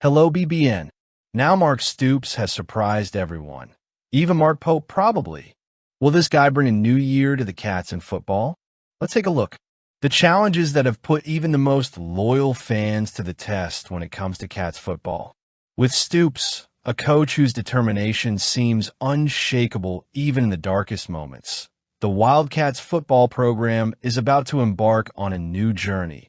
Hello, BBN. Now Mark Stoops has surprised everyone. Even Mark Pope, probably. Will this guy bring a new year to the Cats in football? Let's take a look. The challenges that have put even the most loyal fans to the test when it comes to Cats football. With Stoops, a coach whose determination seems unshakable even in the darkest moments, the Wildcats football program is about to embark on a new journey,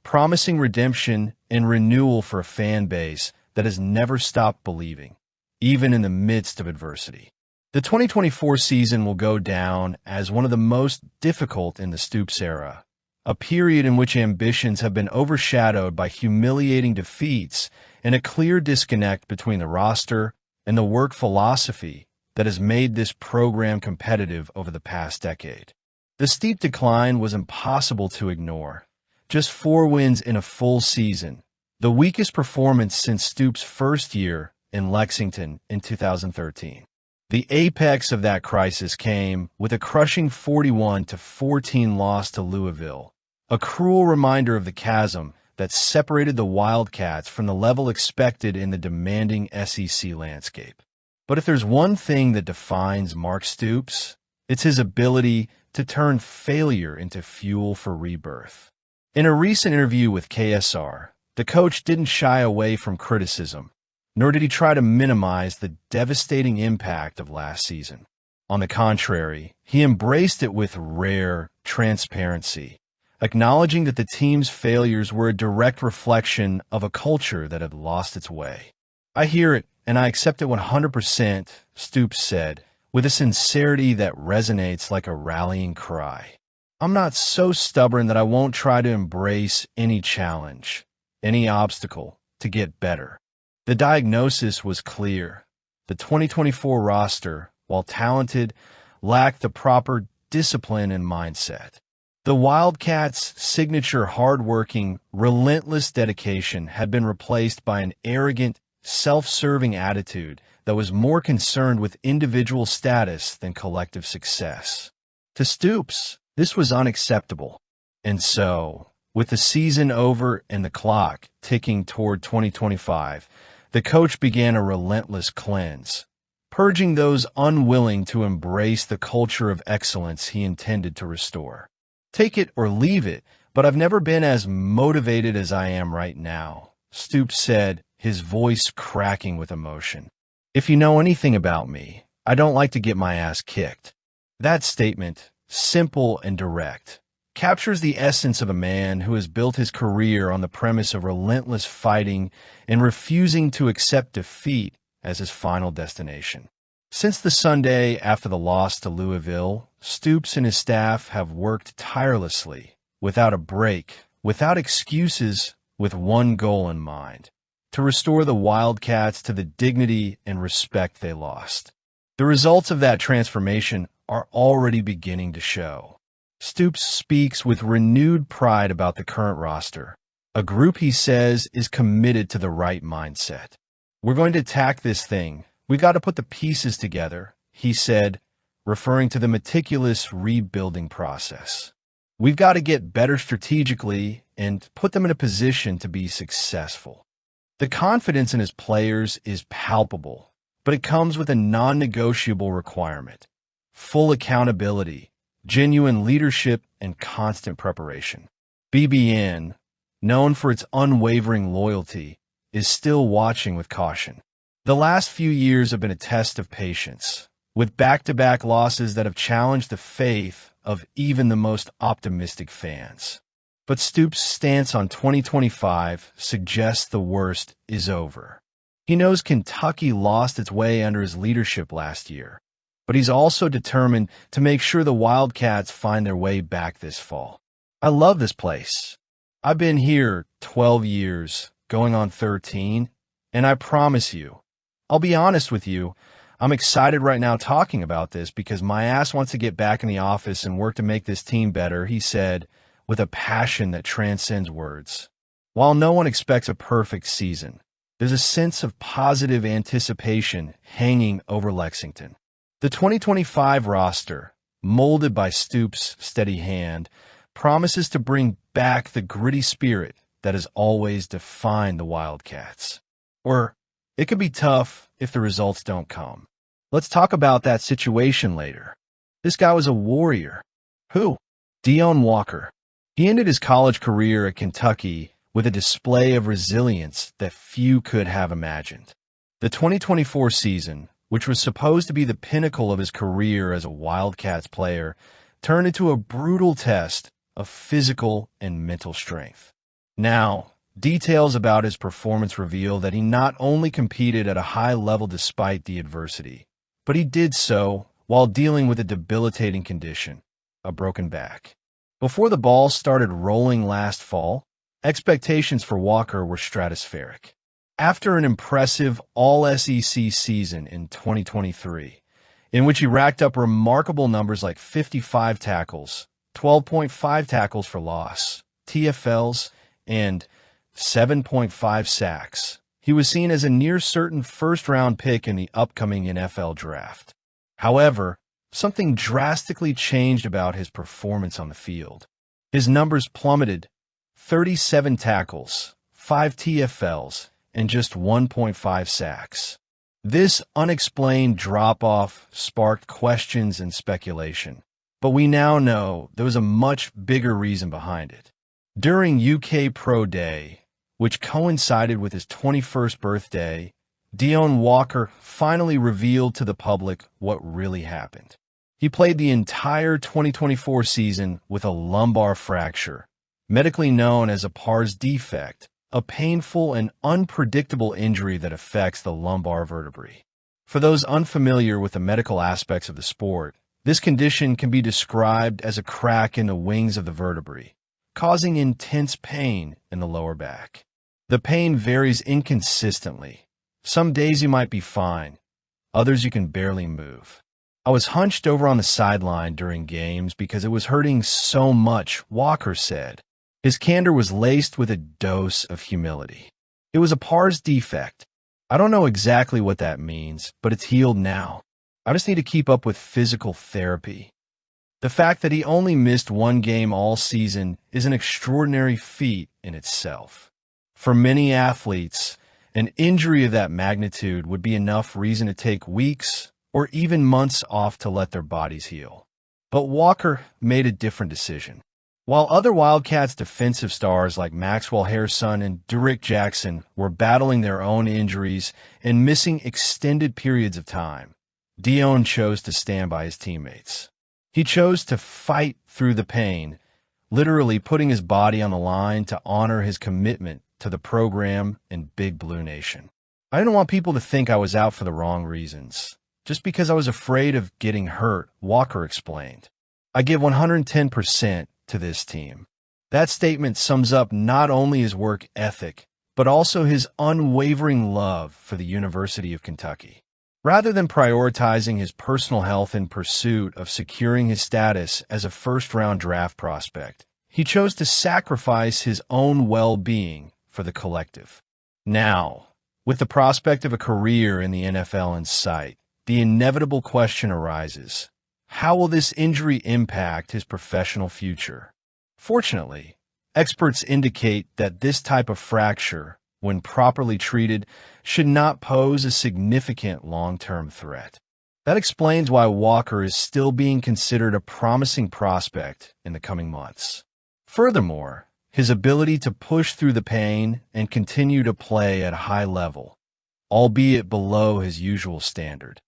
promising redemption and renewal for a fan base that has never stopped believing, even in the midst of adversity. The 2024 season will go down as one of the most difficult in the Stoops era, a period in which ambitions have been overshadowed by humiliating defeats and a clear disconnect between the roster and the work philosophy that has made this program competitive over the past decade. The steep decline was impossible to ignore. Just 4 wins in a full season, the weakest performance since Stoops' first year in Lexington in 2013. The apex of that crisis came with a crushing 41-14 loss to Louisville, a cruel reminder of the chasm that separated the Wildcats from the level expected in the demanding SEC landscape. But if there's one thing that defines Mark Stoops, it's his ability to turn failure into fuel for rebirth. In a recent interview with KSR, the coach didn't shy away from criticism, nor did he try to minimize the devastating impact of last season. On the contrary, he embraced it with rare transparency, acknowledging that the team's failures were a direct reflection of a culture that had lost its way. "I hear it, and I accept it 100%, Stoops said, with a sincerity that resonates like a rallying cry. "I'm not so stubborn that I won't try to embrace any challenge, any obstacle, to get better." The diagnosis was clear. The 2024 roster, while talented, lacked the proper discipline and mindset. The Wildcats' signature hard-working, relentless dedication had been replaced by an arrogant, self-serving attitude that was more concerned with individual status than collective success. To Stoops, this was unacceptable. And so, with the season over and the clock ticking toward 2025, the coach began a relentless cleanse, purging those unwilling to embrace the culture of excellence he intended to restore. "Take it or leave it, but I've never been as motivated as I am right now," Stoops said, his voice cracking with emotion. "If you know anything about me, I don't like to get my ass kicked." That statement, simple and direct, captures the essence of a man who has built his career on the premise of relentless fighting and refusing to accept defeat as his final destination. Since the Sunday after the loss to Louisville, Stoops and his staff have worked tirelessly, without a break, without excuses, with one goal in mind: to restore the Wildcats to the dignity and respect they lost. The results of that transformation are already beginning to show. Stoops speaks with renewed pride about the current roster, a group he says is committed to the right mindset. "We're going to attack this thing. We've got to put the pieces together," he said, referring to the meticulous rebuilding process. "We've got to get better strategically and put them in a position to be successful." The confidence in his players is palpable, but it comes with a non-negotiable requirement: full accountability, genuine leadership, and constant preparation. BBN, known for its unwavering loyalty, is still watching with caution. The last few years have been a test of patience, with back-to-back losses that have challenged the faith of even the most optimistic fans. But Stoops' stance on 2025 suggests the worst is over. He knows Kentucky lost its way under his leadership last year, but he's also determined to make sure the Wildcats find their way back this fall. "I love this place. I've been here 12 years, going on 13, and I promise you, I'll be honest with you, I'm excited right now talking about this because my ass wants to get back in the office and work to make this team better," he said, with a passion that transcends words. While no one expects a perfect season, there's a sense of positive anticipation hanging over Lexington. The 2025 roster, molded by Stoops' steady hand, promises to bring back the gritty spirit that has always defined the Wildcats. Or it could be tough if the results don't come. Let's talk about that situation later. This guy was a warrior. Who? Dion Walker. He ended his college career at Kentucky with a display of resilience that few could have imagined. The 2024 season, which was supposed to be the pinnacle of his career as a Wildcats player, turned into a brutal test of physical and mental strength. Now, details about his performance reveal that he not only competed at a high level despite the adversity, but he did so while dealing with a debilitating condition, a broken back. Before the ball started rolling last fall, expectations for Walker were stratospheric. After an impressive All-SEC season in 2023, in which he racked up remarkable numbers like 55 tackles, 12.5 tackles for loss, TFLs, and 7.5 sacks, he was seen as a near-certain first-round pick in the upcoming NFL draft. However, something drastically changed about his performance on the field. His numbers plummeted: 37 tackles, 5 TFLs, and just 1.5 sacks. This unexplained drop-off sparked questions and speculation, but we now know there was a much bigger reason behind it. During UK Pro Day, which coincided with his 21st birthday, Dion Walker finally revealed to the public what really happened. He played the entire 2024 season with a lumbar fracture, medically known as a pars defect, a painful and unpredictable injury that affects the lumbar vertebrae. For those unfamiliar with the medical aspects of the sport, this condition can be described as a crack in the wings of the vertebrae, causing intense pain in the lower back. The pain varies inconsistently. Some days you might be fine, others you can barely move. I was hunched over on the sideline during games because it was hurting so much, Walker said. His candor was laced with a dose of humility. It was a pars defect. I don't know exactly what that means, but it's healed now. I just need to keep up with physical therapy. The fact that he only missed one game all season is an extraordinary feat in itself. For many athletes, an injury of that magnitude would be enough reason to take weeks or even months off to let their bodies heal. But Walker made a different decision. While other Wildcats defensive stars like Maxwell Harrison and Derrick Jackson were battling their own injuries and missing extended periods of time, Dion chose to stand by his teammates. He chose to fight through the pain, literally putting his body on the line to honor his commitment to the program and Big Blue Nation. I didn't want people to think I was out for the wrong reasons, just because I was afraid of getting hurt, Walker explained. I give 110% to this team. That statement sums up not only his work ethic, but also his unwavering love for the University of Kentucky. Rather than prioritizing his personal health in pursuit of securing his status as a first-round draft prospect, he chose to sacrifice his own well-being for the collective. Now, with the prospect of a career in the NFL in sight, the inevitable question arises: how will this injury impact his professional future? Fortunately, experts indicate that this type of fracture, when properly treated, should not pose a significant long-term threat. That explains why Walker is still being considered a promising prospect in the coming months. Furthermore, his ability to push through the pain and continue to play at a high level, albeit below his usual standard,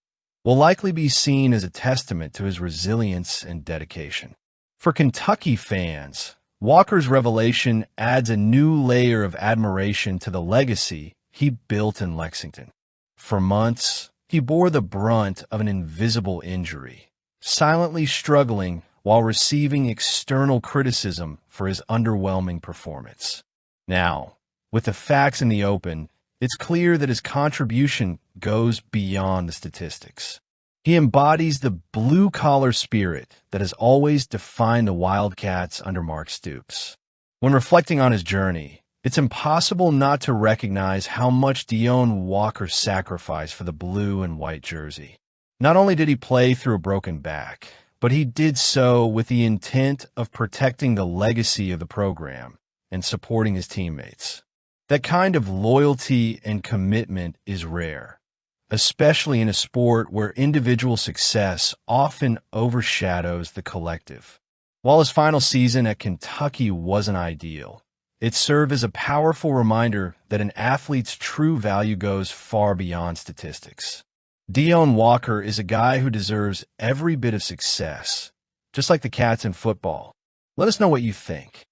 will likely be seen as a testament to his resilience and dedication. For Kentucky fans, Walker's revelation adds a new layer of admiration to the legacy he built in Lexington. For months, he bore the brunt of an invisible injury, silently struggling while receiving external criticism for his underwhelming performance. Now, with the facts in the open, it's clear that his contribution goes beyond the statistics. He embodies the blue-collar spirit that has always defined the Wildcats under Mark Stoops. When reflecting on his journey, it's impossible not to recognize how much Dion Walker sacrificed for the blue and white jersey. Not only did he play through a broken back, but he did so with the intent of protecting the legacy of the program and supporting his teammates. That kind of loyalty and commitment is rare, especially in a sport where individual success often overshadows the collective. While his final season at Kentucky wasn't ideal, it served as a powerful reminder that an athlete's true value goes far beyond statistics. Dion Walker is a guy who deserves every bit of success, just like the Cats in football. Let us know what you think.